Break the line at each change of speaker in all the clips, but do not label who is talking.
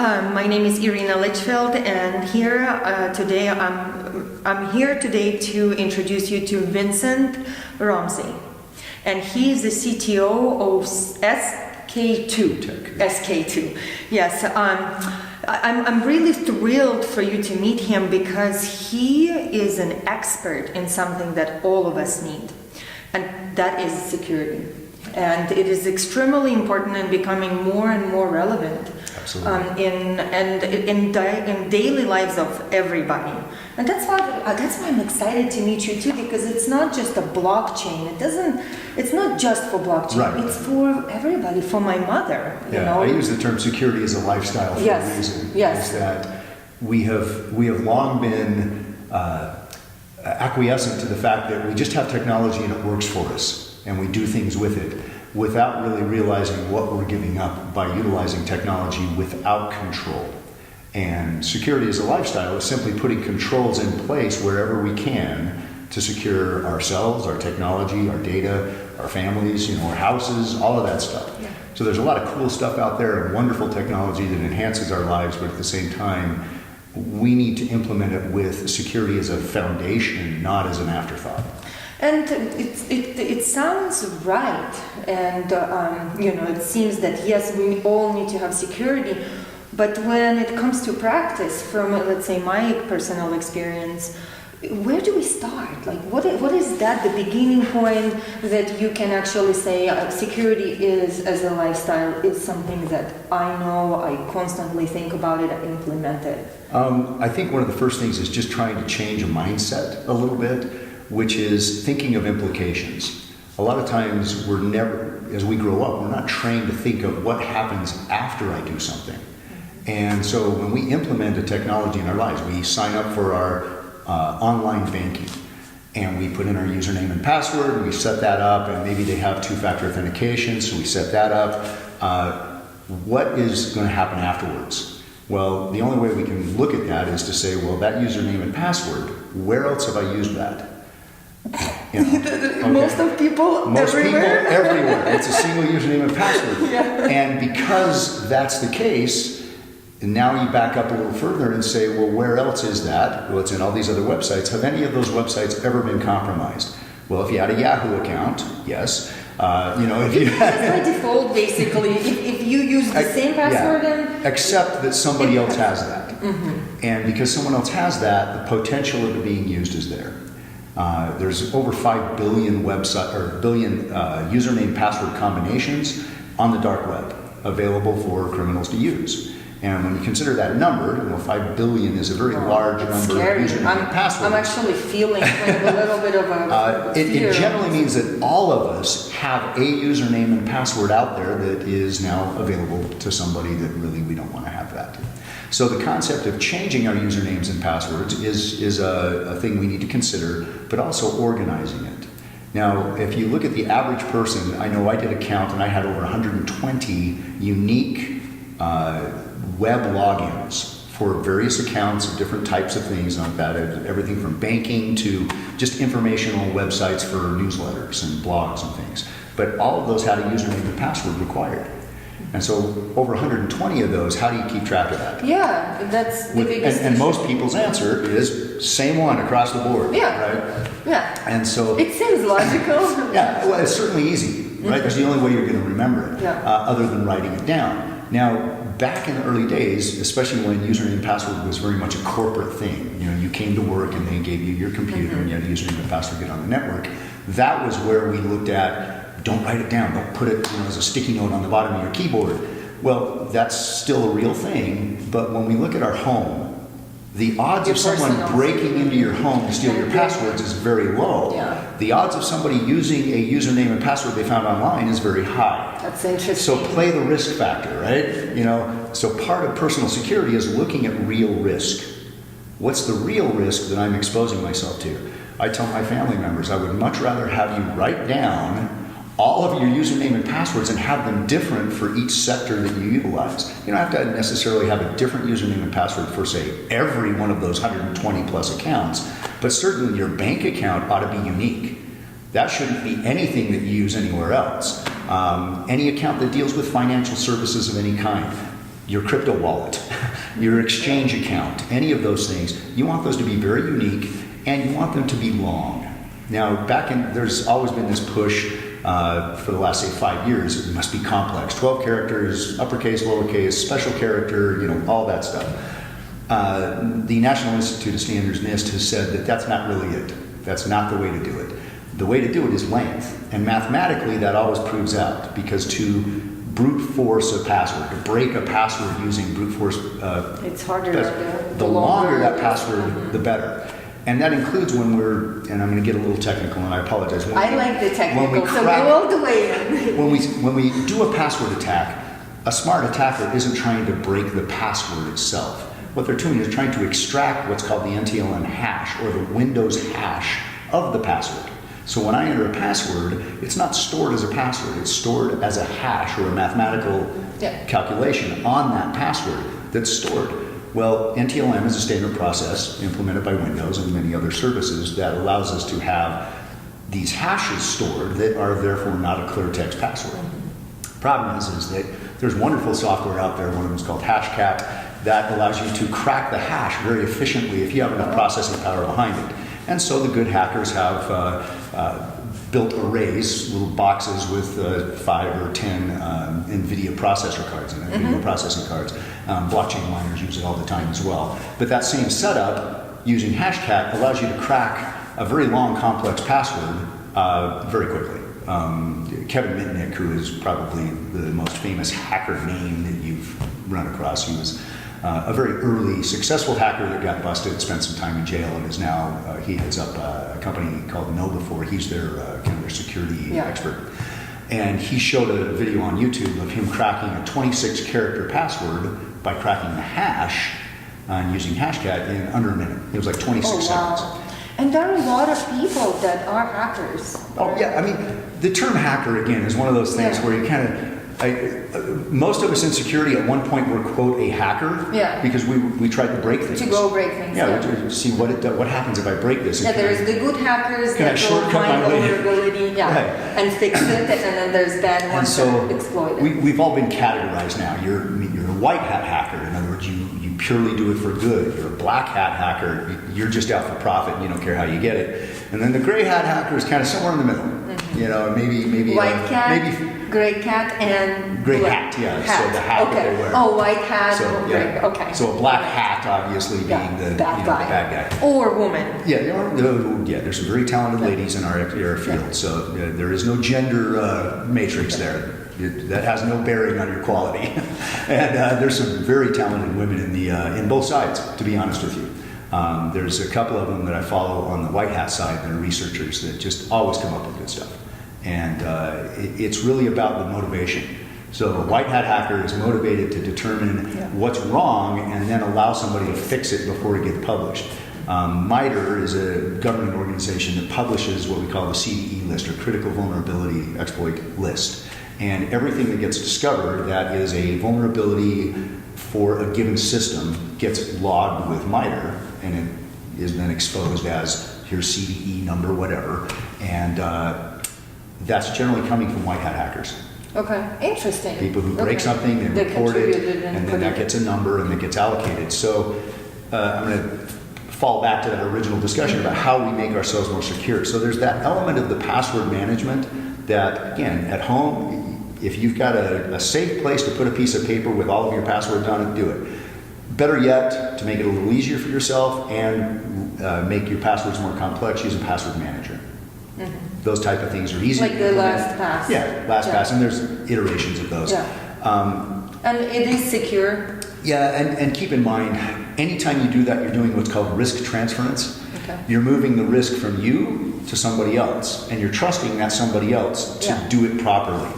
My name is Irina Litchfield, and today I'm here today to introduce you to Vincent Romney, and he is the CTO of SK2. SK2, yes. I'm really thrilled for you to meet him because he is an expert in something that all of us need, and that is security. And it is extremely important and becoming more and more relevant.
Absolutely.
In daily lives of everybody. And that's why I'm excited to meet you too, because it's not just a blockchain. It's not just for blockchain.
Right.
It's for everybody, for my mother. You know?
I use the term security as a lifestyle for a reason.
Yes.
Is that we have long been acquiescent to the fact that we just have technology and it works for us. And we do things with it without really realizing what we're giving up by utilizing technology without control. And security as a lifestyle is simply putting controls in place wherever we can to secure ourselves, our technology, our data, our families, our houses, all of that stuff.
Yeah.
So there's a lot of cool stuff out there and wonderful technology that enhances our lives, but at the same time, we need to implement it with security as a foundation, not as an afterthought.
And it sounds right, and it seems that yes, we all need to have security, but when it comes to practice, from let's say my personal experience, where do we start? Like, what is that the beginning point that you can actually say security is as a lifestyle is something that I know, I constantly think about it, I implement it?
I think one of the first things is just trying to change a mindset a little bit, which is thinking of implications. A lot of times as we grow up, we're not trained to think of what happens after I do something. And so when we implement a technology in our lives, we sign up for our online banking, and we put in our username and password, and we set that up, and maybe they have two-factor authentication, so we set that up. What is going to happen afterwards? Well, the only way we can look at that is to say, well, that username and password, where else have I used that? Okay.
Most people
everywhere. It's a single username and password.
Yeah.
And because that's the case, now you back up a little further and say, well, where else is that? Well, it's in all these other websites. Have any of those websites ever been compromised? Well, if you had a Yahoo account, yes. If you
by default, basically, if you use the same password,
except that somebody else has that.
Mm-hmm.
And because someone else has that, the potential of it being used is there. There's over 5 billion username password combinations on the dark web available for criminals to use. And when you consider that number, 5 billion is a very large number
scary.
of username passwords.
I'm actually feeling a little bit of a fear.
It generally means that all of us have a username and password out there that is now available to somebody that really we don't want to have that. So the concept of changing our usernames and passwords is a thing we need to consider, but also organizing it. Now, if you look at the average person, I know I did a count and I had over 120 unique web logins for various accounts of different types of things like that, everything from banking to just informational websites for newsletters and blogs and things. But all of those had a username and password required. And so over 120 of those, how do you keep track of that?
Yeah, that's the biggest
and
issue.
most people's answer is same one across the board.
Yeah.
Right?
Yeah.
And so
it seems logical.
Yeah, well, it's certainly easy, right? That's the only way you're going to remember it,
Yeah.
Other than writing it down. Now, back in the early days, especially when username and password was very much a corporate thing, you came to work and they gave you your computer and you had a username and password to get on the network. That was where we looked at, don't write it down, don't put it as a sticky note on the bottom of your keyboard. Well, that's still a real thing, but when we look at our home, the odds of someone breaking into your home to steal your passwords is very low.
Yeah.
The odds of somebody using a username and password they found online is very high.
That's interesting.
So play the risk factor, right? So part of personal security is looking at real risk. What's the real risk that I'm exposing myself to? I tell my family members, I would much rather have you write down all of your username and passwords and have them different for each sector that you utilize. You don't have to necessarily have a different username and password for, say, every one of those 120 plus accounts, but certainly your bank account ought to be unique. That shouldn't be anything that you use anywhere else. Any account that deals with financial services of any kind, your crypto wallet, your exchange account, any of those things, you want those to be very unique and you want them to be long. Now, there's always been this push for the last, say, 5 years. It must be complex. 12 characters, uppercase, lowercase, special character, all that stuff. The National Institute of Standards, NIST, has said that that's not really it. That's not the way to do it. The way to do it is length. And mathematically, that always proves out, because to brute force a password, to break a password using brute force,
it's harder.
The longer that password, the better. And that includes when and I'm going to get a little technical, and I apologize.
I like the technical, so go all the way in.
when we do a password attack, a smart attacker isn't trying to break the password itself. What they're doing is trying to extract what's called the NTLM hash, or the Windows hash of the password. So when I enter a password, it's not stored as a password, it's stored as a hash or a mathematical calculation on that password that's stored. Well, NTLM is a standard process implemented by Windows and many other services that allows us to have these hashes stored that are therefore not a clear text password. Problem is that there's wonderful software out there, one of them is called Hashcat, that allows you to crack the hash very efficiently if you have enough processing power behind it. And so the good hackers have built arrays, little boxes with 5 or 10 NVIDIA processor cards in it, video processing cards. Blockchain miners use it all the time as well. But that same setup, using Hashcat, allows you to crack a very long, complex password very quickly. Kevin Mitnick, who is probably the most famous hacker name that you've run across, he was a very early successful hacker that got busted, spent some time in jail, and is now, he heads up a company called Nova4. He's their kind of their security expert. And he showed a video on YouTube of him cracking a 26-character password by cracking the hash and using Hashcat in under a minute. It was like 26 seconds.
And there are a lot of people that are hackers.
Oh, yeah. I mean, the term hacker, again, is one of those things where you kind of, most of us in security at one point were, quote, a hacker, because we tried to break things.
To go break things.
To see what happens if I break this.
There's the good hackers that will find vulnerability and fix it, and then there's bad ones that exploit it.
We've all been categorized now. You're a white hat hacker. In other words, you purely do it for good. You're a black hat hacker. You're just out for profit and you don't care how you get it. And then the gray hat hacker is kind of somewhere in the middle. Maybe
white cat, gray cat, and
gray hat. So the hat that they wear.
Oh, white hat.
So,
gray. Okay.
So a black hat, obviously, being the bad guy,
or woman.
There's some very talented ladies in our field. So there is no gender matrix there. That has no bearing on your quality. And there's some very talented women in both sides, to be honest with you. There's a couple of them that I follow on the white hat side that are researchers that just always come up with good stuff. And it's really about the motivation. So a white hat hacker is motivated to determine what's wrong and then allow somebody to fix it before it gets published. MITRE is a government organization that publishes what we call the CVE list, or Critical Vulnerability Exploit List. And everything that gets discovered that is a vulnerability for a given system gets logged with MITRE, and it is then exposed as here's CVE number, whatever. And that's generally coming from white hat hackers.
Okay, interesting.
People who break something, they report it, and then that gets a number and it gets allocated. So I'm going to fall back to that original discussion about how we make ourselves more secure. So there's that element of the password management that, again, at home, if you've got a safe place to put a piece of paper with all of your passwords on it, do it. Better yet, to make it a little easier for yourself and make your passwords more complex, use a password manager. Those type of things are easy.
Like the LastPass.
Yeah, LastPass, and there's iterations of those.
And it is secure.
Yeah, and keep in mind, anytime you do that, you're doing what's called risk transference.
Okay.
You're moving the risk from you to somebody else, and you're trusting that somebody else to do it properly.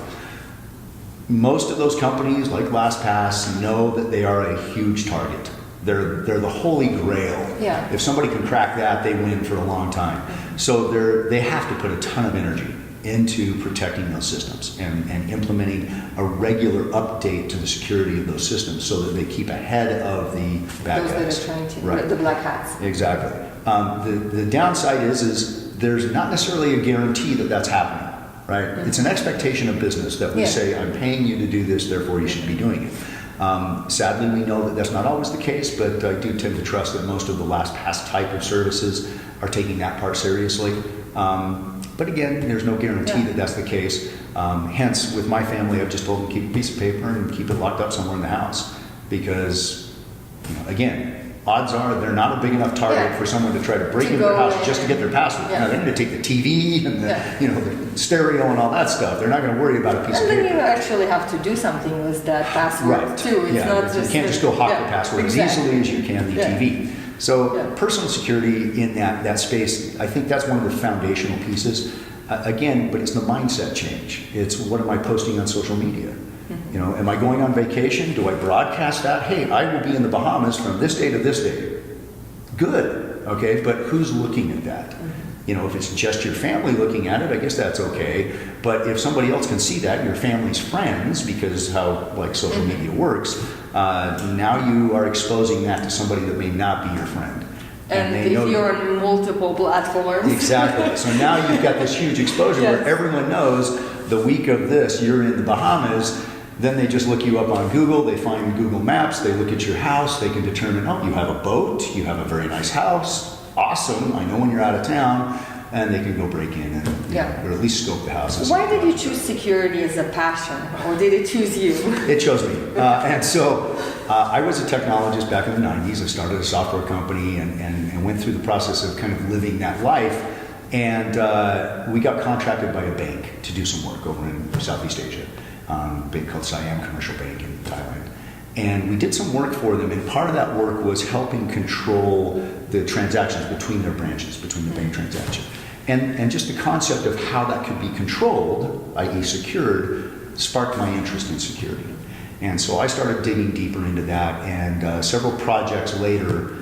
Most of those companies, like LastPass, know that they are a huge target. They're the holy grail.
Yeah.
If somebody can crack that, they win for a long time. So they have to put a ton of energy into protecting those systems and implementing a regular update to the security of those systems so that they keep ahead of the bad guys.
Those that are trying to, the black hats.
Exactly. The downside is there's not necessarily a guarantee that that's happening. Right? It's an expectation of business that we say, I'm paying you to do this, therefore you should be doing it. Sadly, we know that that's not always the case, but I do tend to trust that most of the LastPass type of services are taking that part seriously. But again, there's no guarantee that that's the case. Hence, with my family, I've just told them keep a piece of paper and keep it locked up somewhere in the house. Because, again, odds are they're not a big enough target for someone to try to break into their house just to get their password. Now, they're going to take the TV and the stereo and all that stuff. They're not going to worry about a piece of paper.
And then you actually have to do something with that password too. It's not just
you can't just go hop the password as easily as you can the TV. So personal security in that space, I think that's one of the foundational pieces. Again, but it's the mindset change. It's what am I posting on social media? Am I going on vacation? Do I broadcast that? Hey, I will be in the Bahamas from this day to this day. Good, okay, but who's looking at that? If it's just your family looking at it, I guess that's okay. But if somebody else can see that, your family's friends, because how social media works, now you are exposing that to somebody that may not be your friend.
And if you're on multiple platforms.
Exactly. So now you've got this huge exposure where everyone knows the week of this, you're in the Bahamas. Then they just look you up on Google, they find Google Maps, they look at your house, they can determine, you have a boat, you have a very nice house, awesome, I know when you're out of town, and they can go break in and or at least scope the houses.
Why did you choose security as a passion, or did it choose you?
It chose me. And so I was a technologist back in the 90s. I started a software company and went through the process of kind of living that life. And we got contracted by a bank to do some work over in Southeast Asia. A bank called Siam Commercial Bank in Thailand. And we did some work for them, and part of that work was helping control the transactions between their branches, between the bank transactions. And just the concept of how that could be controlled, i.e. secured, sparked my interest in security. And so I started digging deeper into that, and several projects later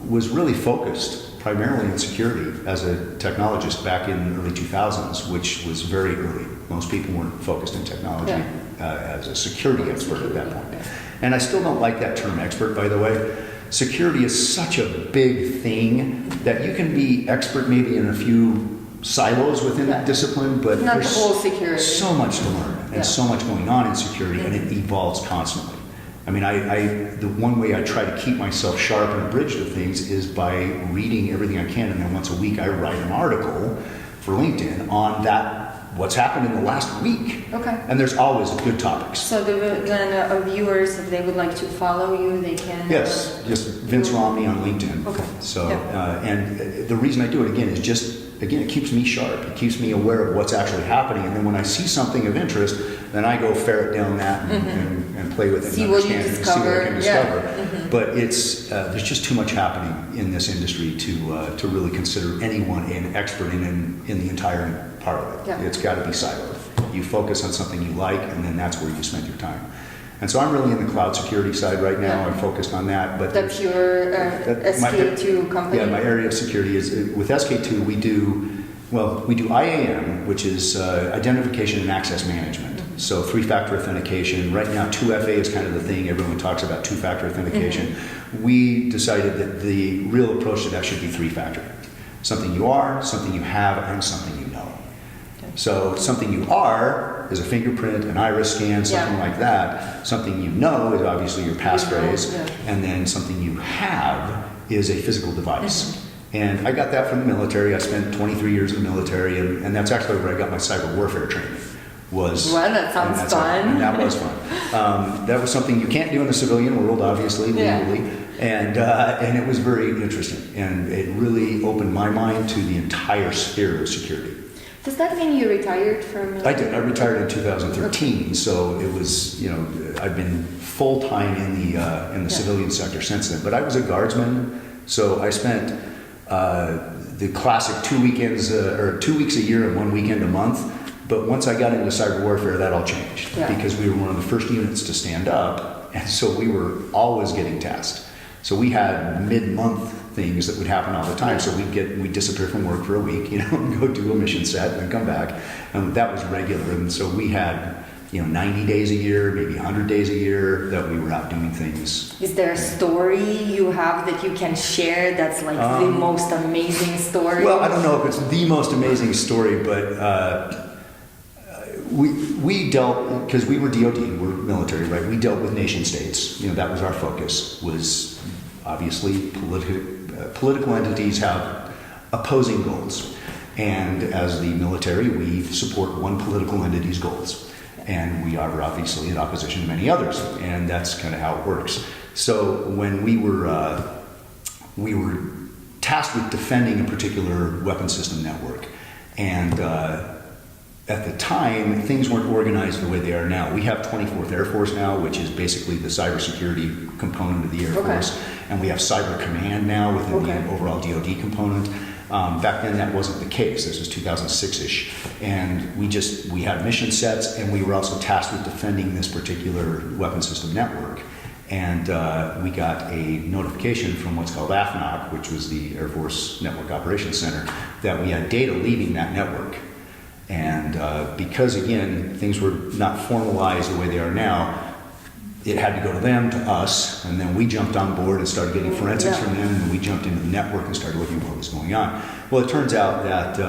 was really focused primarily in security as a technologist back in the early 2000s, which was very early. Most people weren't focused in technology as a security expert at that point. And I still don't like that term expert, by the way. Security is such a big thing that you can be expert maybe in a few silos within a discipline, but
not
there's
the whole security.
So much to learn and so much going on in security, and it evolves constantly. I mean, the one way I try to keep myself sharp and abridged of things is by reading everything I can, and then once a week I write an article for LinkedIn on what's happened in the last week. Okay. And there's always good topics.
So then viewers, if they would like to follow you, they can?
Yes, just Vince Romney on LinkedIn. Okay. So, and the reason I do it again is it keeps me sharp. It keeps me aware of what's actually happening. And then when I see something of interest, then I go ferret down that and play with it
see
and
what you
understand it and see what I can discover. But there's just too much happening in this industry to really consider anyone an expert in the entire part of it. Yeah. It's got to be siloed. You focus on something you like, and then that's where you spend your time. And so I'm really in the cloud security side right now. I'm focused on that. But
that's your SK2 company?
Yeah, my area of security is with SK2 we do IAM, which is identification and access management. So 3-factor authentication. Right now 2FA is kind of the thing. Everyone talks about 2-factor authentication. We decided that the real approach to that should be 3-factor. Something you are, something you have, and something you know. So something you are is a fingerprint, an iris scan, something like that. Something you know is obviously your passphrase. And then something you have is a physical device. And I got that from the military. I spent 23 years in the military, and that's actually where I got my cyber warfare training.
Well, that sounds fun.
And that was fun. That was something you can't do in the civilian world, obviously, legally. And it was very interesting. And it really opened my mind to the entire sphere of security.
Does that mean you retired from?
I did. I retired in 2013. So it was, I've been full-time in the civilian sector since then. But I was a guardsman, so I spent the classic 2 weekends or 2 weeks a year and 1 weekend a month. But once I got into cyber warfare, that all changed because we were one of the first units to stand up, and so we were always getting tasked. So we had mid-month things that would happen all the time. So we'd disappear from work for a week, and go do a mission set and then come back, and that was regular. And so we had 90 days a year, maybe 100 days a year that we were out doing things.
Is there a story you have that you can share that's like the most amazing story?
Well, I don't know if it's the most amazing story, but we dealt, because we were DoD, we're military, right? We dealt with nation states. That was our focus. Was obviously political entities have opposing goals, and as the military, we support one political entity's goals, and we are obviously in opposition to many others, and that's kind of how it works. So when we were tasked with defending a particular weapon system network, and at the time, things weren't organized the way they are now. We have 24th Air Force now, which is basically the cybersecurity component of the Air Force, and we have Cyber Command now within the overall DoD component. Back then, that wasn't the case. This was 2006-ish, and we had mission sets, and we were also tasked with defending this particular weapon system network. And we got a notification from what's called AFNOC, which was the Air Force Network Operations Center, that we had data leaving that network. And because, again, things were not formalized the way they are now, it had to go to them, to us, and then we jumped on board and started getting forensics from them, and then we jumped into the network and started looking at what was going on. Well, it turns out that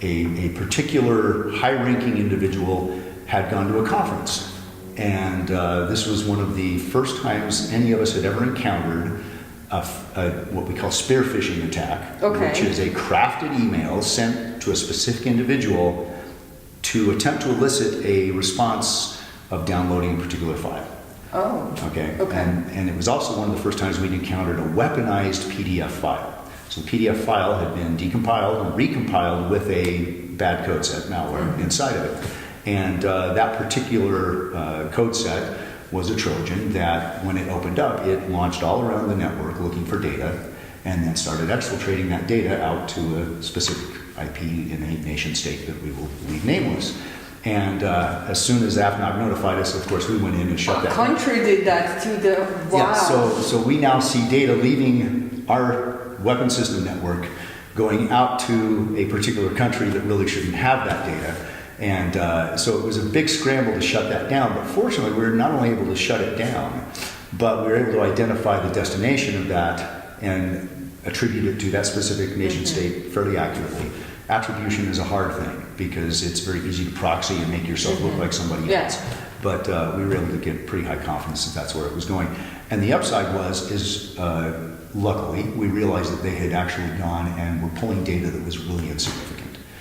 a particular high-ranking individual had gone to a conference. And this was one of the first times any of us had ever encountered what we call spear phishing attack, which is a crafted email sent to a specific individual to attempt to elicit a response of downloading a particular file. Okay. And it was also one of the first times we'd encountered a weaponized PDF file. So the PDF file had been decompiled and recompiled with a bad code set malware inside of it. And that particular code set was a Trojan that, when it opened up, it launched all around the network looking for data, and then started exfiltrating that data out to a specific IP in a nation state that we will leave nameless. And as soon as AFNOC notified us, of course, we went in and shut that down.
Country did that to the... Wow.
Yeah, so we now see data leaving our weapon system network going out to a particular country that really shouldn't have that data. And so it was a big scramble to shut that down, but fortunately we were not only able to shut it down, but we were able to identify the destination of that and attribute it to that specific nation state fairly accurately. Attribution is a hard thing because it's very easy to proxy and make yourself look like somebody else. But we were able to get pretty high confidence that that's where it was going. And the upside luckily, we realized that they had actually gone and were pulling data that was really insignificant.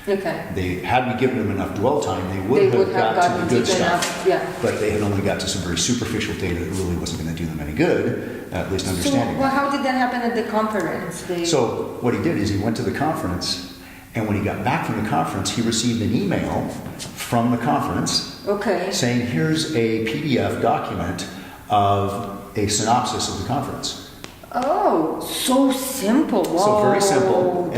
Had we given them enough dwell time, they would have got to the good stuff. But they had only got to some very superficial data that really wasn't going to do them any good, at least understanding.
So, well, how did that happen at the conference?
So what he did is he went to the conference, and when he got back from the conference, he received an email from the conference saying, here's a PDF document of a synopsis of the conference.
Oh, so simple. Wow.
So very simple.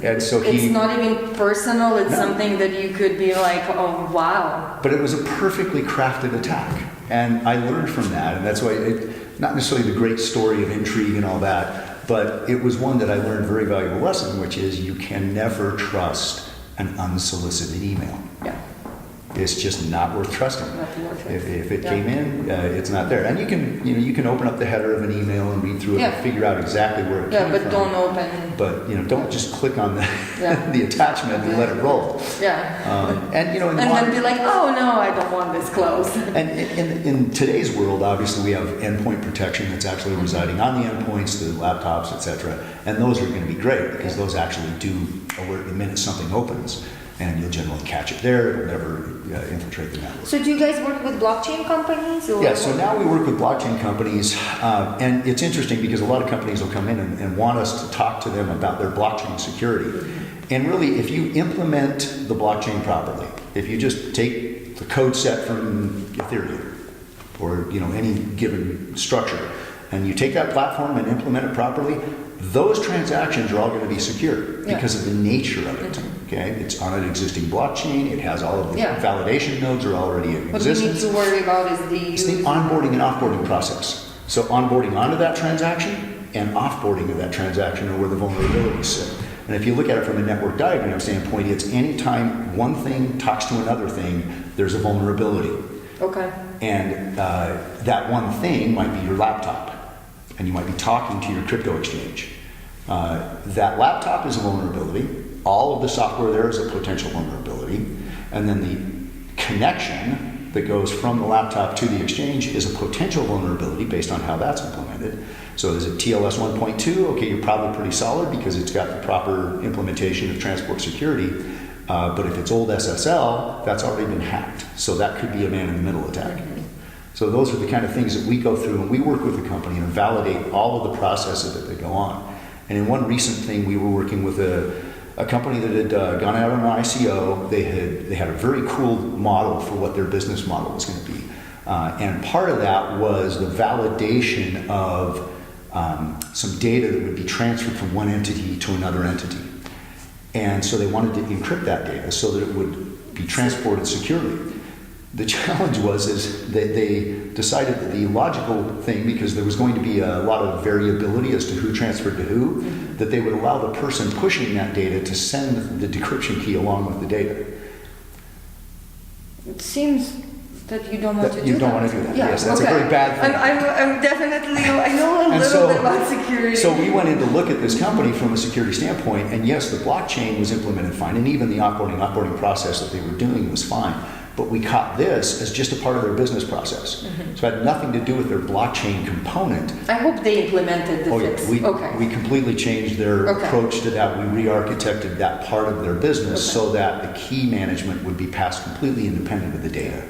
And so
it's not even personal, it's something that you could be like, oh, wow.
But it was a perfectly crafted attack. And I learned from that. And that's why, not necessarily the great story of intrigue and all that, but it was one that I learned a very valuable lesson, which is you can never trust an unsolicited email. It's just not worth trusting. If it came in, it's not there. And you can open up the header of an email and read through it and figure out exactly where it came from.
But don't open.
But don't just click on the attachment and let it roll. And then
be like, oh no, I don't want this closed.
And in today's world, obviously, we have endpoint protection that's actually residing on the endpoints, the laptops, etc. And those are going to be great because those actually do alert the minute something opens. And you'll generally catch it there. It'll never infiltrate the network.
So do you guys work with blockchain companies? Or
so now we work with blockchain companies. And it's interesting because a lot of companies will come in and want us to talk to them about their blockchain security. And really, if you implement the blockchain properly, if you just take the code set from Ethereum or any given structure, and you take that platform and implement it properly, those transactions are all going to be secure because of the nature of it. It's on an existing blockchain. It has all of the validation nodes are already in existence.
What we need to worry about is
the onboarding and offboarding process. So onboarding onto that transaction and offboarding of that transaction are where the vulnerabilities sit. And if you look at it from a network diagram standpoint, it's anytime one thing talks to another thing, there's a vulnerability. And that one thing might be your laptop. And you might be talking to your crypto exchange. That laptop is a vulnerability. All of the software there is a potential vulnerability. And then the connection that goes from the laptop to the exchange is a potential vulnerability based on how that's implemented. So is it TLS 1.2? Okay, you're probably pretty solid because it's got the proper implementation of transport security. But if it's old SSL, that's already been hacked. So that could be a man-in-the-middle attack. So those are the kind of things that we go through when we work with the company and validate all of the processes that they go on. And in one recent thing, we were working with a company that had gone out on an ICO. They had a very cool model for what their business model was going to be. And part of that was the validation of some data that would be transferred from one entity to another entity. And so they wanted to encrypt that data so that it would be transported securely. The challenge is that they decided that the logical thing, because there was going to be a lot of variability as to who transferred to who, that they would allow the person pushing that data to send the decryption key along with the data.
It seems that you don't want to do that.
You don't want to do that.
Yeah,
yes, that's a very bad thing.
I'm definitely, I know a little bit about security.
So we went in to look at this company from a security standpoint, and yes, the blockchain was implemented fine, and even the offboarding process that they were doing was fine. But we caught this as just a part of their business process. So it had nothing to do with their blockchain component.
I hope they implemented the fix.
We completely changed their approach to that. We re-architected that part of their business so that the key management would be passed completely independent of the data.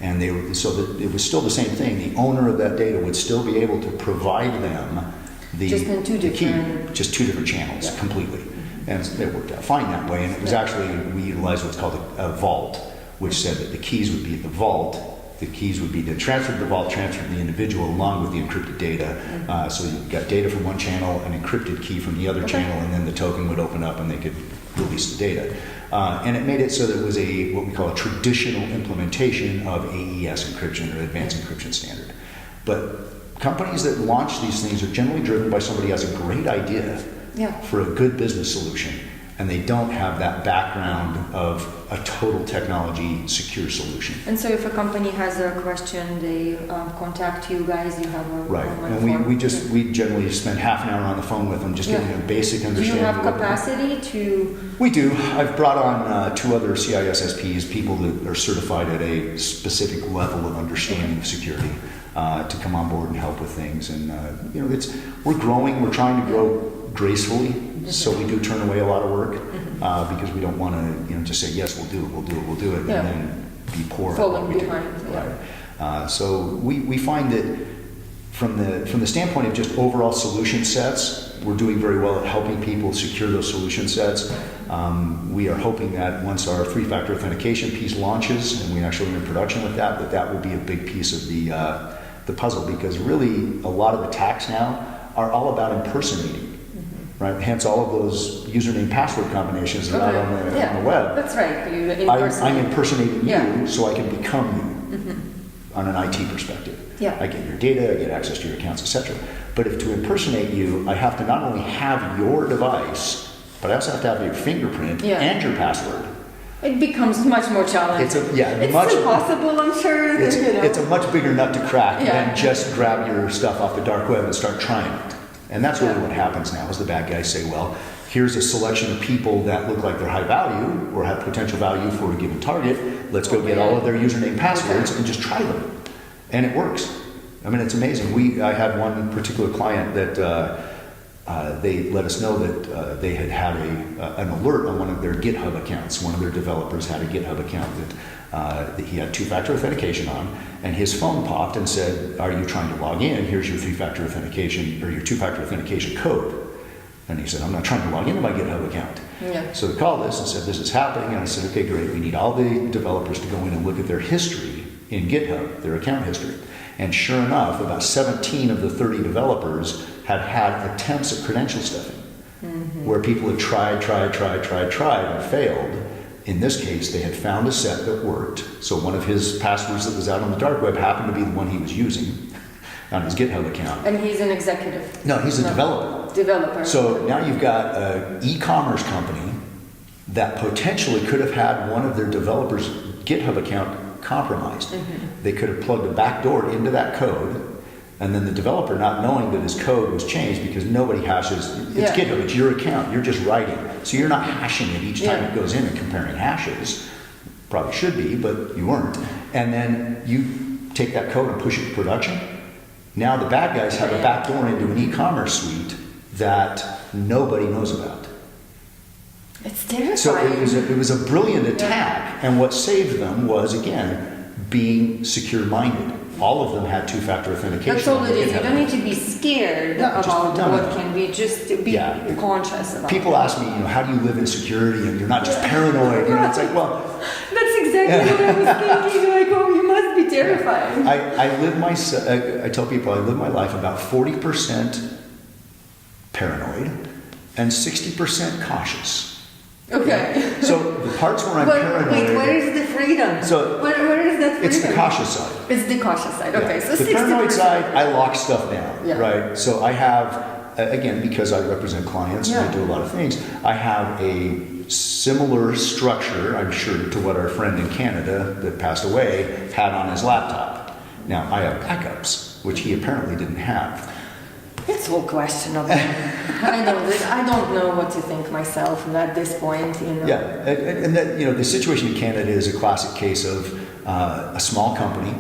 And so that it was still the same thing. The owner of that data would still be able to provide them the key, just two different channels completely. And it worked out fine that way. And it was actually, we utilized what's called a vault, which said that the keys would be at the vault. The keys would be to transfer to the vault, transfer to the individual along with the encrypted data. So you got data from one channel, an encrypted key from the other channel, and then the token would open up and they could release the data. And it made it so that it was what we call a traditional implementation of AES encryption or advanced encryption standard. But companies that launch these things are generally driven by somebody who has a great idea for a good business solution, and they don't have that background of a total technology secure solution.
And so if a company has a question, they contact you guys, you have a
right. And we generally spend half an hour on the phone with them, just getting a basic understanding.
Do you have capacity to?
We do. I've brought on 2 other CISSPs, people that are certified at a specific level of understanding of security, to come on board and help with things. And we're growing. We're trying to grow gracefully, so we do turn away a lot of work because we don't want to, just say yes, we'll do it, and then be poor at what we do. Right. So we find that from the standpoint of just overall solution sets, we're doing very well at helping people secure those solution sets. We are hoping that once our 3-factor authentication piece launches and we actually are in production with that will be a big piece of the puzzle, because really a lot of attacks now are all about impersonating. Right. Hence, all of those username password combinations that are out on the web.
That's right.
I'm impersonating you, so I can become you on an IT perspective. I get your data, I get access to your accounts, etc. But if to impersonate you, I have to not only have your device, but I also have to have your fingerprint and your password.
It becomes much more challenging. It's impossible, I'm sure.
It's a much bigger nut to crack than just grab your stuff off the dark web and start trying it. And that's really what happens now, is the bad guys say, well, here's a selection of people that look like they're high value or have potential value for a given target. Let's go get all of their username passwords and just try them. And it works. I mean, it's amazing. I had one particular client that they let us know that they had an alert on one of their GitHub accounts. One of their developers had a GitHub account that he had 2-factor authentication on, and his phone popped and said, are you trying to log in? Here's your 3-factor authentication, or your 2-factor authentication code. And he said, I'm not trying to log into my GitHub account. So they called us and said, this is happening. And I said, okay, great. We need all the developers to go in and look at their history in GitHub, their account history. And sure enough, about 17 of the 30 developers had attempts at credential stuffing, where people had tried and failed. In this case, they had found a set that worked. So one of his passwords that was out on the dark web happened to be the one he was using on his GitHub account.
And he's an executive?
No, he's a developer. So now you've got an e-commerce company that potentially could have had one of their developers' GitHub account compromised. They could have plugged a backdoor into that code, and then the developer, not knowing that his code was changed, because nobody hashes, it's GitHub, it's your account, you're just writing. So you're not hashing it each time it goes in and comparing hashes. Probably should be, but you weren't. And then you take that code and push it to production. Now the bad guys have a backdoor into an e-commerce suite that nobody knows about.
It's terrifying.
So it was a brilliant attack, and what saved them was, again, being secure-minded. All of them had two-factor authentication.
That's all it is. You don't need to be scared about what can be. Just be conscious about.
People ask me, how do you live in security, and you're not just paranoid? It's like, well,
that's exactly what I was thinking. Like, oh, you must be terrifying.
I tell people I live my life about 40% paranoid and 60% cautious.
Okay.
So the parts where I'm paranoid.
Wait, where is the freedom?
So
where is that freedom?
It's the cautious side.
It's the cautious side. Okay, so
the
60%.
paranoid side, I lock stuff down,
Yeah.
right? So I have, again, because I represent clients and I do a lot of things, I have a similar structure, I'm sure, to what our friend in Canada that passed away had on his laptop. Now I have backups, which he apparently didn't have.
It's all questionable. I don't know what to think myself at this point.
Yeah, and that the situation in Canada is a classic case of a small company,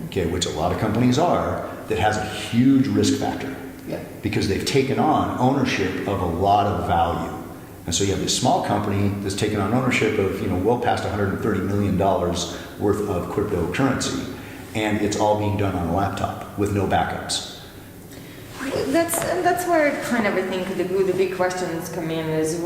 okay, which a lot of companies are, that has a huge risk factor.
Yeah.
Because they've taken on ownership of a lot of value. And so you have this small company that's taken on ownership of well past $130 million worth of cryptocurrency, and it's all being done on a laptop with no backups.
That's where kind of I think the big questions come in is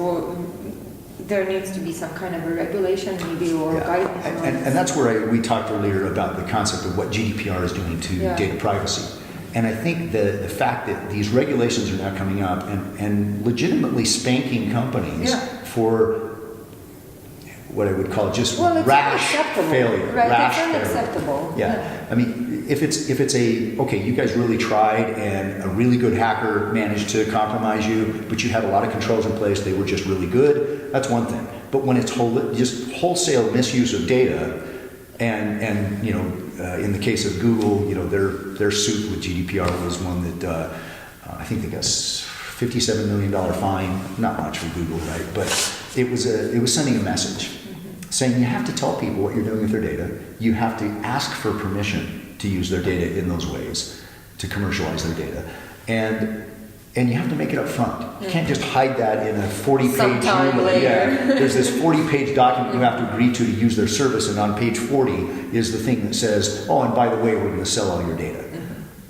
there needs to be some kind of a regulation maybe or guidance.
And that's where we talked earlier about the concept of what GDPR is doing to data privacy. And I think the fact that these regulations are now coming up and legitimately spanking companies for what I would call just rash failure.
Right,
rash
it's unacceptable.
Yeah. I mean, if it's you guys really tried and a really good hacker managed to compromise you, but you had a lot of controls in place, they were just really good, that's one thing. But when it's just wholesale misuse of data, and in the case of Google, their suit with GDPR was one that I think they got $57 million fine. Not much for Google, right? But it was sending a message saying you have to tell people what you're doing with their data. You have to ask for permission to use their data in those ways, to commercialize their data, and you have to make it up front. You can't just hide that in a 40-page.
Sometime later.
Yeah, there's this 40-page document you have to agree to use their service, and on page 40 is the thing that says, oh, and by the way, we're going to sell all your data,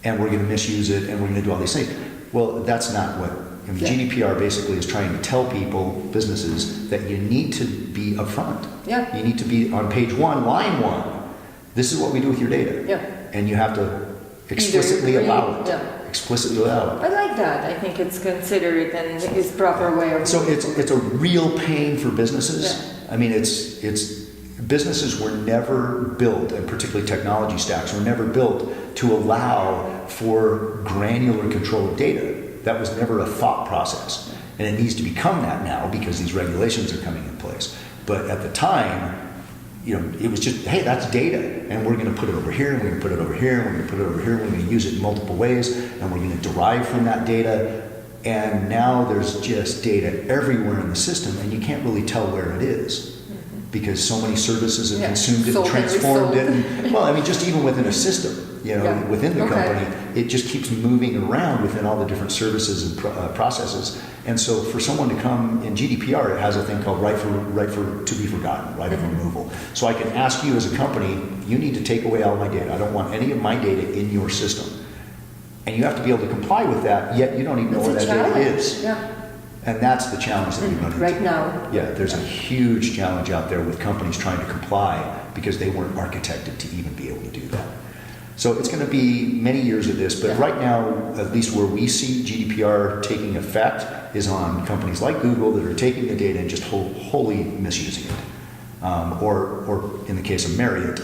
and we're going to misuse it, and we're going to do all these things. Well, that's not what. GDPR basically is trying to tell people, businesses, that you need to be upfront.
Yeah.
You need to be on page 1, line 1. This is what we do with your data.
Yeah.
And you have to explicitly allow it.
Yeah.
Explicitly allow it.
I like that. I think it's considerate and is proper way of.
So it's a real pain for businesses.
Yeah.
I mean, it's businesses were never built, and particularly technology stacks were never built to allow for granular control of data. That was never a thought process. And it needs to become that now because these regulations are coming in place. But at the time, it was just, hey, that's data. And we're going to put it over here, and we're going to put it over here, and we're going to put it over here, we're going to use it in multiple ways, and we're going to derive from that data. And now there's just data everywhere in the system, and you can't really tell where it is. Because so many services have consumed it and transformed it. And, just even within a system. Within the company, it just keeps moving around within all the different services and processes. And so for someone to come in GDPR, it has a thing called right for to be forgotten, right of removal. So I can ask you as a company, you need to take away all my data. I don't want any of my data in your system. And you have to be able to comply with that, yet you don't even know where that data is.
Yeah.
And that's the challenge that we run into.
Right now.
Yeah, there's a huge challenge out there with companies trying to comply because they weren't architected to even be able to do that. So it's going to be many years of this, but right now, at least where we see GDPR taking effect is on companies like Google that are taking the data and just wholly misusing it. Or in the case of Marriott,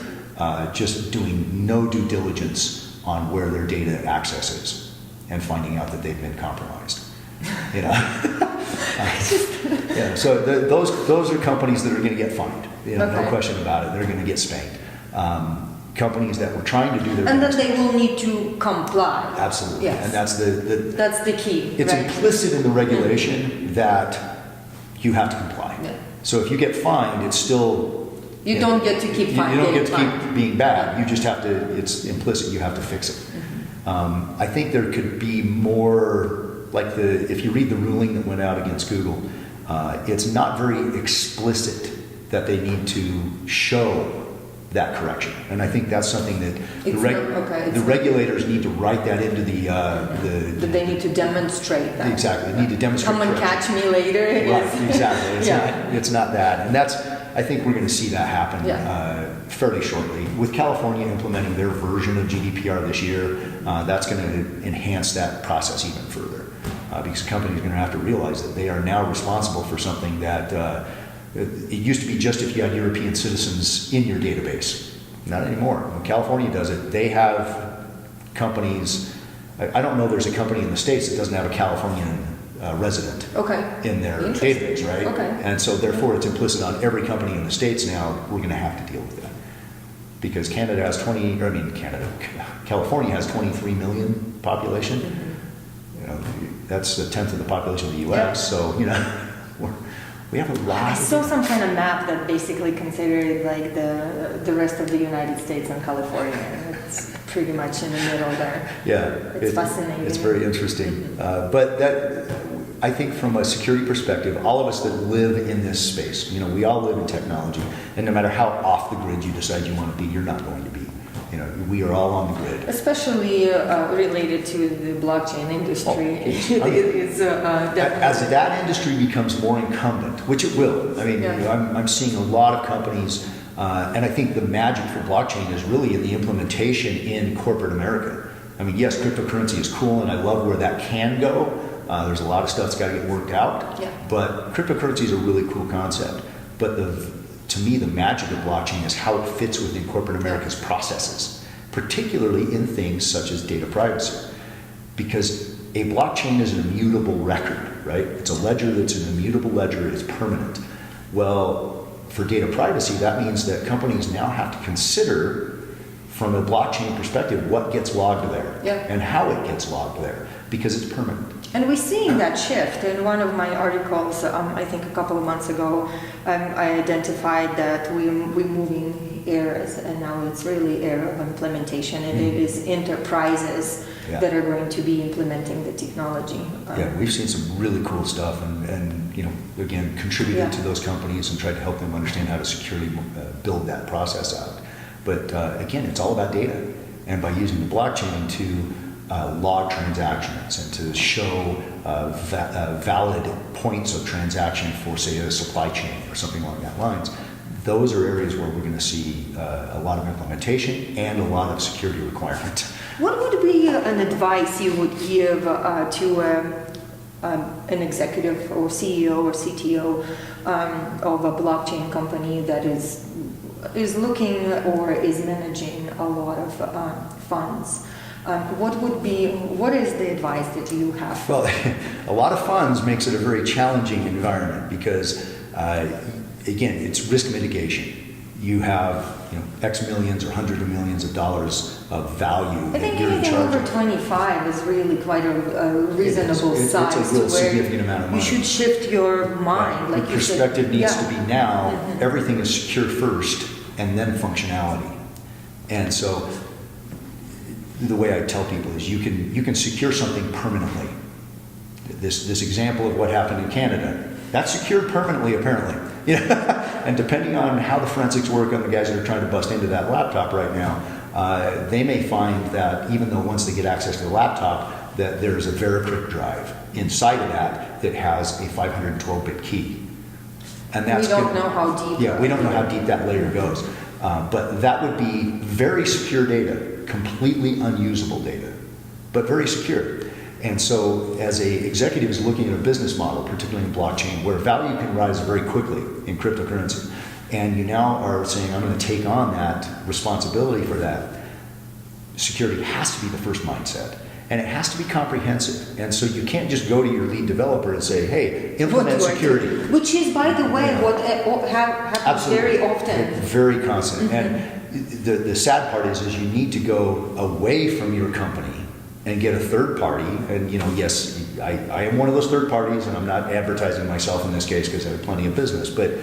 just doing no due diligence on where their data access is and finding out that they've been compromised. So those are companies that are going to get fined. No question about it. They're going to get spanked. Companies that were trying to do their
and then they will need to comply.
Absolutely.
Yes.
And
that's the key.
It's implicit in the regulation that you have to comply.
Yeah.
So if you get fined, it's still
You don't get to keep
You don't get to
finding
keep being bad. You just have to, it's implicit, you have to fix it. I think there could be more, like if you read the ruling that went out against Google, it's not very explicit that they need to show that correction. And I think that's something that the regulators need to write that into
that they need to demonstrate that.
Exactly, they need to demonstrate
Come and
correction.
catch me later.
Right, exactly. It's not that. And I think we're going to see that happen fairly shortly. With California implementing their version of GDPR this year, that's going to enhance that process even further. Because companies are going to have to realize that they are now responsible for something that it used to be just if you had European citizens in your database. Not anymore. When California does it, they have companies. I don't know there's a company in the States that doesn't have a Californian resident in their database, right?
Okay.
And so therefore it's implicit on every company in the States now, we're going to have to deal with that. Because California has 23 million population.
Mm-hmm.
You know, that's a tenth of the population of the U.S. So, you know, we have a lot.
I saw some kind of map that basically considered like the rest of the United States and California. It's pretty much in the middle there.
Yeah,
it's fascinating.
It's very interesting. But that, I think, from a security perspective, all of us that live in this space, you know, we all live in technology, and no matter how off the grid you decide you want to be, you're not going to be. You know, we are all on the grid.
Especially related to the blockchain industry.
As that industry becomes more incumbent, which it will. I mean, you know, I'm seeing a lot of companies, and I think the magic for blockchain is really in the implementation in corporate America. I mean, yes, cryptocurrency is cool, and I love where that can go. There's a lot of stuff that's got to get worked out.
Yeah.
But cryptocurrency is a really cool concept. But to me, the magic of blockchain is how it fits within corporate America's processes, particularly in things such as data privacy. Because a blockchain is an immutable record, right? It's a ledger that's an immutable ledger, it's permanent. Well, for data privacy, that means that companies now have to consider, from a blockchain perspective, what gets logged there and how it gets logged there, because it's permanent.
And we're seeing that shift. In one of my articles, I think a couple of months ago, I identified that we're moving eras, and now it's really era of implementation, and it is enterprises that are going to be implementing the technology.
We've seen some really cool stuff, and you know, again, contributed to those companies and tried to help them understand how to securely build that process out. But again, it's all about data, and by using the blockchain to log transactions and to show valid points of transaction for, say, a supply chain or something along that lines. Those are areas where we're going to see a lot of implementation and a lot of security requirement.
What would be an advice you would give to an executive or CEO or CTO of a blockchain company that is looking or is managing a lot of funds? What is the advice that you have?
Well, a lot of funds makes it a very challenging environment because, again, it's risk mitigation. You have, you know, X millions or hundreds of millions of dollars of value.
I think anything over 25 is really quite a reasonable size.
It's a real significant amount of money.
You should shift your mind.
Like the perspective needs to be now, everything is secure first and then functionality. And so the way I tell people is you can secure something permanently. This example of what happened in Canada, that's secured permanently apparently. And depending on how the forensics work on the guys that are trying to bust into that laptop right now, they may find that even though once they get access to the laptop, that there's a Veracrypt drive inside of that has a 512-bit key. And that's
we don't know how deep.
Yeah, we don't know how deep that layer goes. But that would be very secure data, completely unusable data, but very secure. And so as a executive is looking at a business model, particularly in blockchain, where value can rise very quickly in cryptocurrency, and you now are saying, I'm going to take on that responsibility for that, security has to be the first mindset. And it has to be comprehensive. And so you can't just go to your lead developer and say, hey, implement security.
Which is, by the way, what happens very often.
Very constant. And the sad part is you need to go away from your company and get a third party. And, you know, yes, I am one of those third parties, and I'm not advertising myself in this case because I have plenty of business. But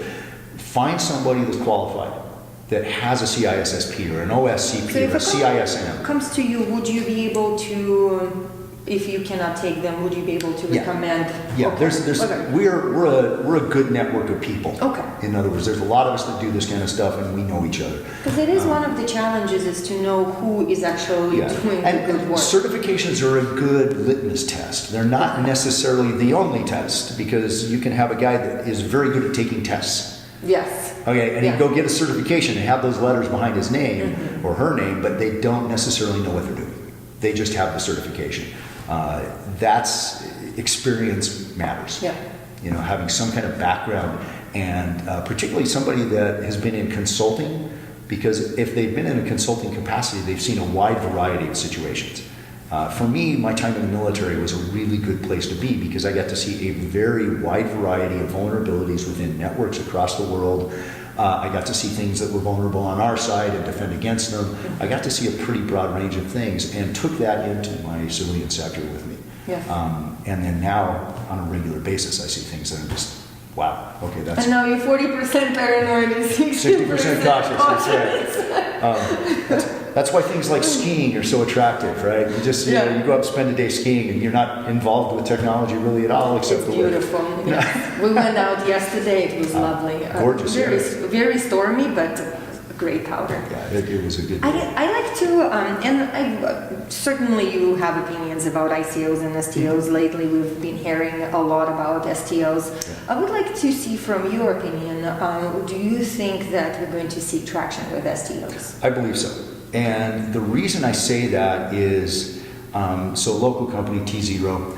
find somebody that's qualified. that has a CISSP or an OSCP
So if
or a
a company
CISM.
comes to you, would you be able to, if you cannot take them, would you be able to
Yeah.
recommend?
Yeah,
Okay.
there's
Okay.
we're a good network of people.
Okay.
In other words, there's a lot of us that do this kind of stuff, and we know each other.
Because it is one of the challenges is to know who is actually
Yeah.
doing the
And
good work.
certifications are a good litmus test. They're not necessarily the only test, because you can have a guy that is very good at taking tests.
Yes.
Okay, and
Yeah.
he'd go get a certification and have those letters behind his name or her name, but they don't necessarily know what they're doing. They just have the certification. That's experience matters.
Yeah.
You know, having some kind of background, and particularly somebody that has been in consulting, because if they've been in a consulting capacity, they've seen a wide variety of situations. For me, my time in the military was a really good place to be, because I got to see a very wide variety of vulnerabilities within networks across the world. I got to see things that were vulnerable on our side and defend against them. I got to see a pretty broad range of things and took that into my civilian sector with me.
Yeah.
And then now, on a regular basis, I see things that are just, wow, okay, that's
And now you're 40% paranoid and
60% cautious. That's right. That's why things like skiing are so attractive, right? You just, you know, you go up, spend a day skiing, and you're not involved with technology really at all, except
It's
the way.
beautiful. Yes. We went out yesterday. It was lovely.
Gorgeous,
Very,
yeah.
very stormy, but great powder.
Yeah, it was a good
I
day.
like to, and certainly you have opinions about ICOs and STOs. Lately, we've been hearing a lot about STOs. I would like to see from your opinion, do you think that we're going to see traction with STOs?
I believe so. And the reason I say that is, so local company T0,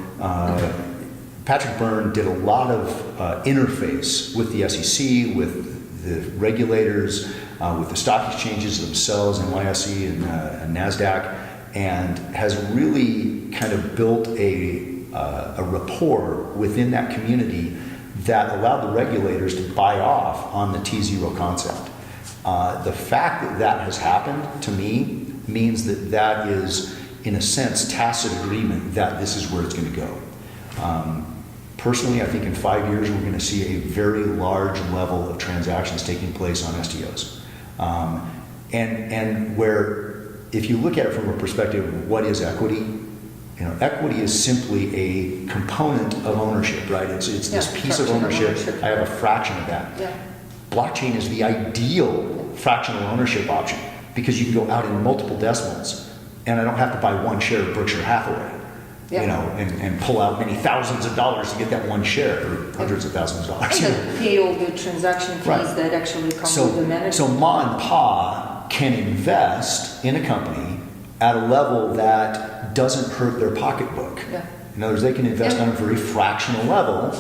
Patrick Byrne did a lot of interface with the SEC, with the regulators, with the stock exchanges themselves, NYSE and NASDAQ, and has really kind of built a rapport within that community that allowed the regulators to buy off on the T0 concept. The fact that that has happened, to me, means that that is, in a sense, tacit agreement that this is where it's going to go. Personally, I think in 5 years, we're going to see a very large level of transactions taking place on STOs. And where, if you look at it from a perspective of what is equity, you know, equity is simply a component of ownership, right? It's this piece of ownership. I have a fraction of that.
Yeah.
Blockchain is the ideal fractional ownership option, because you can go out in multiple decimals, and I don't have to buy one share of Berkshire Hathaway, you know, and pull out many thousands of dollars to get that one share, or hundreds of thousands of dollars.
And then pay all the transaction fees
Right.
that actually come with the management.
So Ma and Pa can invest in a company at a level that doesn't hurt their pocketbook.
Yeah.
In other words, they can invest on a very fractional level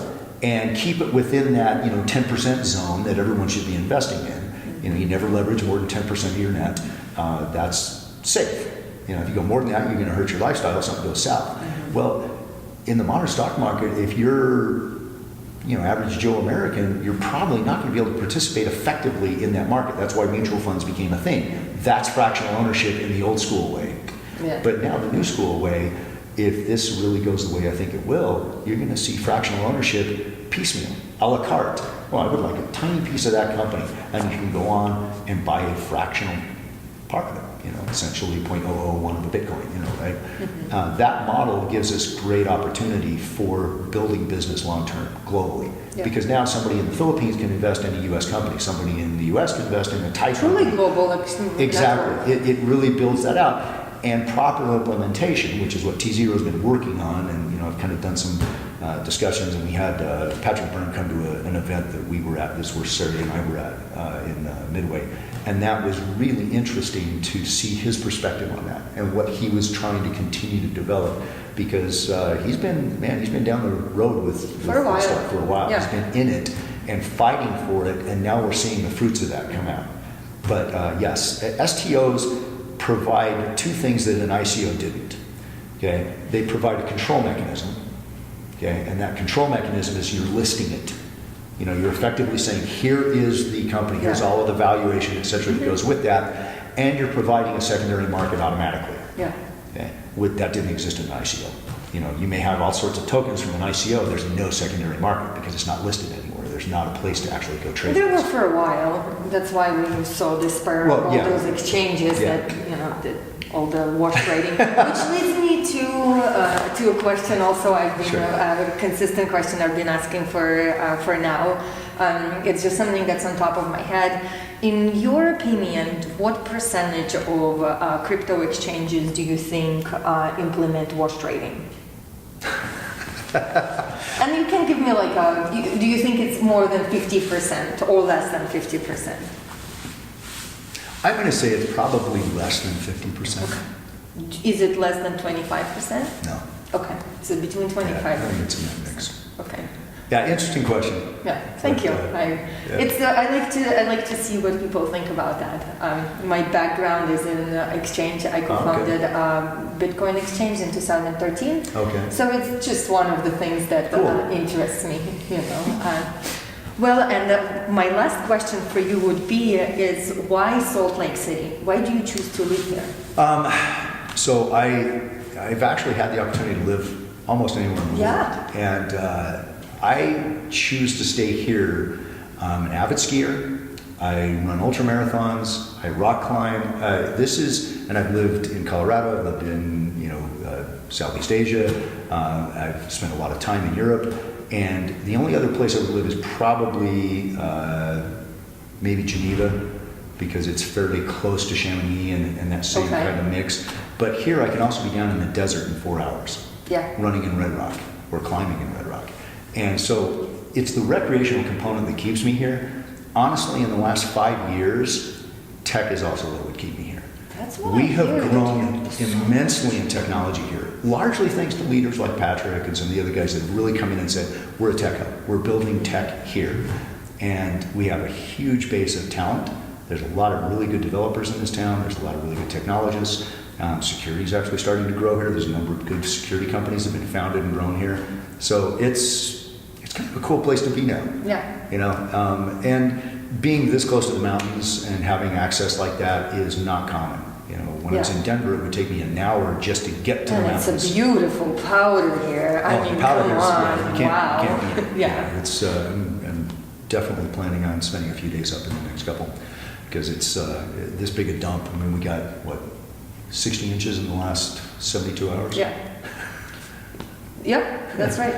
and keep it within that, you know, 10% zone that everyone should be investing in. You know, you never leverage more than 10% of your net. That's safe. You know, if you go more than that, you're going to hurt your lifestyle if something goes south. Well, in the modern stock market, if you're, you know, average Joe American, you're probably not going to be able to participate effectively in that market. That's why mutual funds became a thing. That's fractional ownership in the old school way.
Yeah.
But now the new school way, if this really goes the way I think it will, you're going to see fractional ownership piecemeal, a la carte. Well, I would like a tiny piece of that company, and you can go on and buy a fractional part of it, you know, essentially 0.001 of a Bitcoin, you know, right? That model gives us great opportunity for building business long-term, globally.
Yeah.
Because now somebody in the Philippines can invest in a U.S. company, somebody in the U.S. can invest in a Thai
Truly
company.
global.
Exactly. It really builds that out. And proper implementation, which is what T0 has been working on, and, you know, I've kind of done some discussions, and we had Patrick Byrne come to an event that we were at, this where Sergey and I were at in Midway, and that was really interesting to see his perspective on that and what he was trying to continue to develop, because he's been down the road with
while.
stuff for a while.
Yeah.
He's been in it and fighting for it, and now we're seeing the fruits of that come out. But yes, STOs provide two things that an ICO didn't. Okay, they provide a control mechanism. Okay, and that control mechanism is you're listing it. You know, you're effectively saying, here is the company, here's all of the valuation, et cetera, that goes with that, and you're providing a secondary market automatically.
Yeah.
Okay, that didn't exist in an ICO. You know, you may have all sorts of tokens from an ICO. There's no secondary market because it's not listed anywhere. There's not a place to actually go trade.
There were
those.
for a while. That's why we saw the spur of all those exchanges that all the wash trading, which leads me to a question. Also, I've been a consistent question I've been asking for now. It's just something that's on top of my head. In your opinion, what percentage of crypto exchanges do you think implement wash trading? And you can give me like do you think it's more than 50% or less than 50%?
I'm going to say it's probably less than 50%.
Okay. Is it less than 25%?
No.
Okay, so between 25
I
and
think it's in that mix.
Okay.
Yeah, interesting question.
Yeah, thank you. I like to see what people think about that. My background is in exchange. I co-founded Bitcoin exchange in 2013.
Okay.
So it's just one of the things that interests me. Well, and my last question for you would be: is why Salt Lake City? Why do you choose to live here?
So I've actually had the opportunity to live almost anywhere in the world, and I choose to stay here. I'm an avid skier. I run ultra marathons. I rock climb. And I've lived in Colorado. I've lived in Southeast Asia. I've spent a lot of time in Europe. And the only other place I would live is probably maybe Geneva, because it's fairly close to Chamonix and that same kind of mix. But here I can also be down in the desert in 4 hours, running in Red Rock or climbing in Red Rock. And so it's the recreational component that keeps me here. Honestly, in the last 5 years, tech is also what would keep me here.
That's what
we have grown immensely in technology here, largely thanks to leaders like Patrick and some of the other guys that have really come in and said, we're a tech hub. We're building tech here. And we have a huge base of talent. There's a lot of really good developers in this town. There's a lot of really good technologists. Security is actually starting to grow here. There's a number of good security companies that have been founded and grown here. So it's kind of a cool place to be now.
Yeah.
And being this close to the mountains and having access like that is not common. When I was in Denver, it would take me an hour just to get to the mountains.
It's a beautiful powder here. I mean, come on.
You can't beat it.
Yeah.
It's. I'm definitely planning on spending a few days up in the next couple, because it's this big a dump. I mean, we got 60 inches in the last 72 hours.
Yeah. Yep, that's right.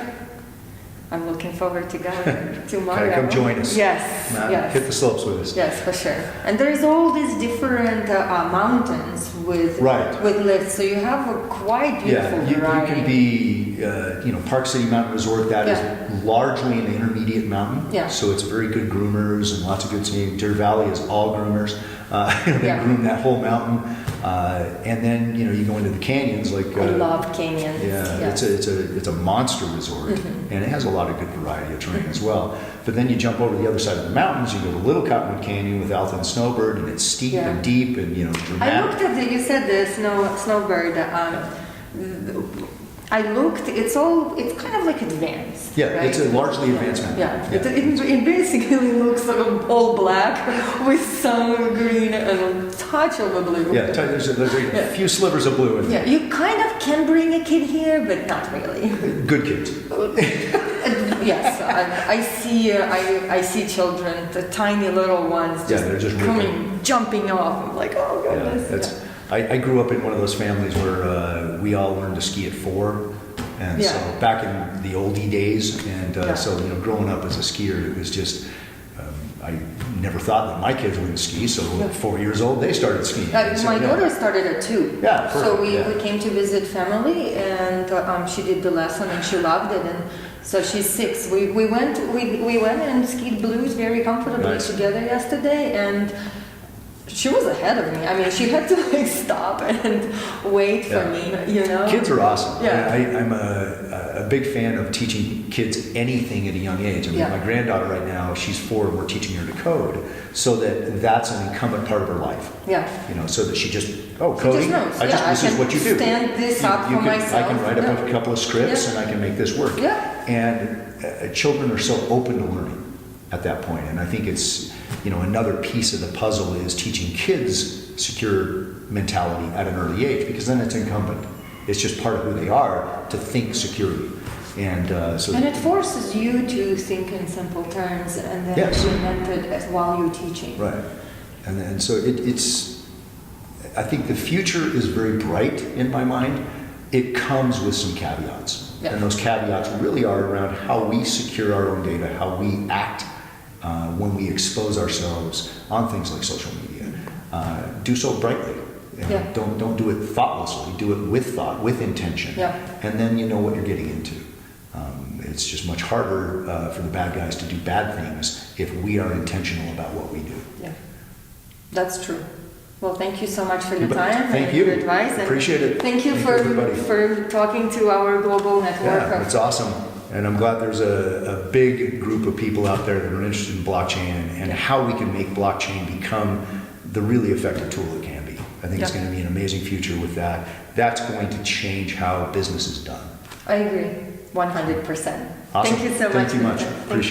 I'm looking forward to going tomorrow.
Come join us.
Yes, yes.
Hit the slopes with us.
Yes, for sure. And there's all these different mountains with lifts, so you have a quite beautiful variety.
You can be, Park City Mountain Resort. That is largely an intermediate mountain. Yeah. So it's very good groomers and lots of good skiing. Deer Valley is all groomers. They groom that whole mountain. And then you go into the canyons. I
love canyons.
Yeah, it's a monster resort, and it has a lot of good variety of terrain as well. But then you jump over the other side of the mountains. You go to Little Cottonwood Canyon with Alpha and Snowbird, and it's steep and deep and dramatic.
I looked at you said the Snowbird. I looked. It's kind of like advanced.
Yeah, right? It's a largely advanced mountain.
Yeah. It basically looks all black with some green and a touch of a blue.
Yeah, there's a few slivers of blue in there.
Yeah, you kind of can bring a kid here, but not really.
Good kids.
Yes, I see children, the tiny little ones,
they're just
jumping off. I'm like, oh goodness.
I grew up in one of those families where we all learned to ski at 4, and so back in the oldie days, and so growing up as a skier, it was just I never thought that my kids wouldn't ski. So at 4 years old, they started skiing.
My daughter started at 2.
Yeah, perfect.
So we came to visit family, and she did the lesson, and she loved it, and so she's 6. We went and skied blues very comfortably together yesterday, and she was ahead of me. I mean, she had to stop and wait for me,
Kids are awesome.
Yeah.
I'm a big fan of teaching kids anything at a young age. I mean, my granddaughter right now, she's 4, and we're teaching her to code, so that's an incumbent part of her life. Yeah. So that she just, coding,
she just knows.
This is what you do.
Stand this up for myself.
I can write up a couple of scripts and I can make this work.
Yeah.
And children are so open to learning at that point. And I think it's, another piece of the puzzle is teaching kids secure mentality at an early age, because then it's incumbent. It's just part of who they are to think securely.
And it forces you to think in simple terms and then
Yes.
implement it while you're teaching.
Right. And so it's, I think the future is very bright in my mind. It comes with some caveats.
Yeah.
And those caveats really are around how we secure our own data, how we act when we expose ourselves on things like social media. Do so brightly.
Yeah.
Don't do it thoughtlessly. Do it with thought, with intention.
Yeah.
And then you know what you're getting into. It's just much harder for the bad guys to do bad things if we are intentional about what we do.
Yeah, that's true. Well, thank you so much for your
But
time
thank
and
you.
your advice. And
Appreciate it.
Thank you
everybody.
for talking to our global network.
Yeah, it's awesome. And I'm glad there's a big group of people out there that are interested in blockchain and how we can make blockchain become the really effective tool it can be. I think it's going to be an amazing future with that. That's going to change how business is done.
I agree, 100%.
Awesome.
Thank you so much.
Thank you much.
Vincent. Thank
Appreciate it.